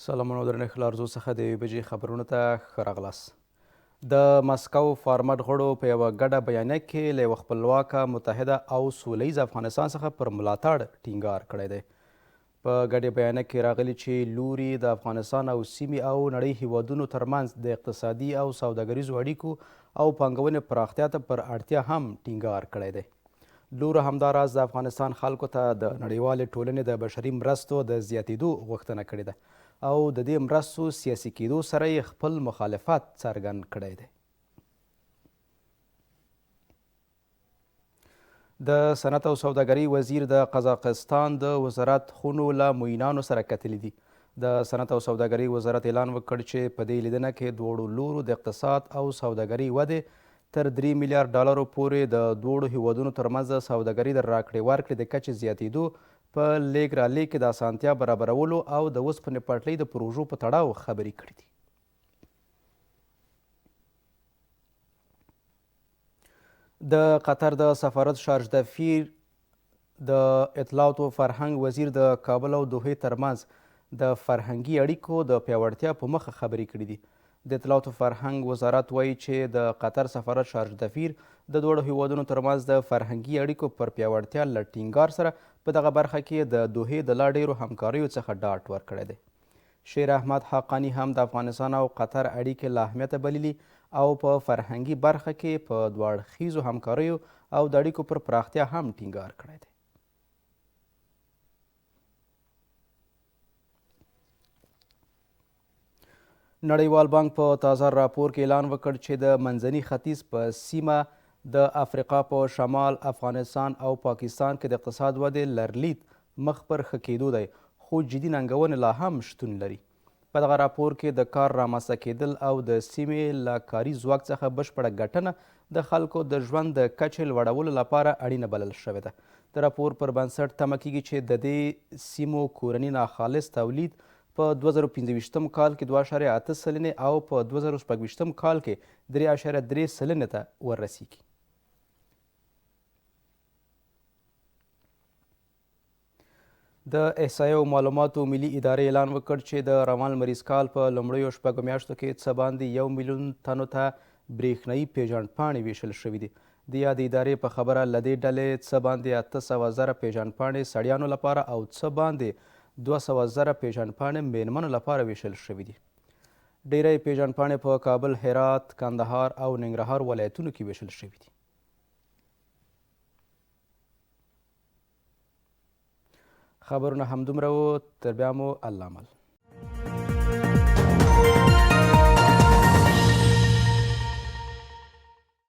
سلامونه درنښت له ارزو څخه د 1 بجې خبرونو ته ښه راغلاست. د مسکو فارمټ غړو په یوه ګډه بیانیه کې له یوه خپلواکه متحده او سوله ییز افغانستان څخه پر ملاتړ ټینګار کړی دی. په ګډې بیانیه کې راغلي چې لوري د افغانستان او سیمې او نړۍ هیوادونو ترمنځ د اقتصادي او سوداګریزو اړیکو او پانګونې پراختیا ته پر اړتیا هم ټینګار کړی دی. لورو همداراز د افغانستان خلکو ته د نړیوالې ټولنې د بشري مرستو د زیاتېدو غوښتنه کړې ده او د دې مرستو سیاسي کېدو سره یې خپل مخالفت څرګند کړی دی. د صنعت او سوداګرۍ وزیر د قزاقستان د وزارت خونو له معینانو سره کتلي دي. د صنعت او سوداګرۍ وزارت اعلان وکړ چې په دې لیدنه کې دواړو لورو د اقتصاد او سوداګرۍ ودې تر 3 میلیارډ ډالرو پورې د دواړو هیوادونو ترمنځ د سوداګرۍ د راکړې ورکړې د کچې زیاتېدو، په لیږ رالېږ کې د اسانتیا برابرولو او د اوسپنې پټلۍ د پروژو په تړاو خبرې کړې دي. د قطر د سفارت شارج دفیر د اطلاعات و فرهنګ وزیر د کابل او دوحې ترمنځ د فرهنګي اړیکو د پیاوړتیا په مخه خبرې کړې دي. د اطلاعات و فرهنګ وزارت وایي چې د قطر سفارت شارج دفیر د دواړو هیوادونو ترمنځ د فرهنګي اړیکو پر پیاوړتیا له ټینګار سره په دغه برخه کې د دوحې د لا ډیرو همکاریو څخه ډاډ ورکړی دی. شیر احمد حقانی هم د افغانستان او قطر اړیکې له اهمیته بللي او په فرهنګي برخه کې په دوه اړخیزو همکاریو او د اړیکو پر پراختیا هم ټینګار کړی دی. نړیوال بانک په تازه راپور کې اعلان وکړ چې د منځني ختیځ په سیمه د افریقا په شمال، افغانستان او پاکستان کې د اقتصاد ودې لرلید مخ پر ښه کېدو دی، خو جدي ننګونې لا هم شتون لري. په دغه راپور کې د کار رامنځته کېدل او د سیمې له کاري ځواک څخه بشپړه ګټنه د خلکو د ژوند د کچې لوړولو لپاره اړینه بلل شوې ده. د راپور پر بنسټ تمه کیږي چې د دې سیمو کورني ناخالص تولید په 2015 کال کې 2.8 سلنې او په 2016 کال کې 3.3 سلنې ته ورسیږي. د احصایې او معلوماتو ملي ادارې اعلان وکړ چې د روان لمریز کال په لومړیو 6 میاشتو کې څه باندې 1 میلیون تنو ته برېښنایي پیژندپاڼې ویشل شوي دي. د یادې ادارې په خبره له دې ډلې څه باندې 800,000 پیژندپاڼې سړیانو لپاره او څه باندې 200,000 پیژندپاڼې میرمنو لپاره ویشل شوي دي. ډیری پیژندپاڼې په کابل، هرات، کندهار او ننګرهار ولایتونو کې ویشل شوي دي. خبرونه همدومره وو، تر بیا مو الله مل.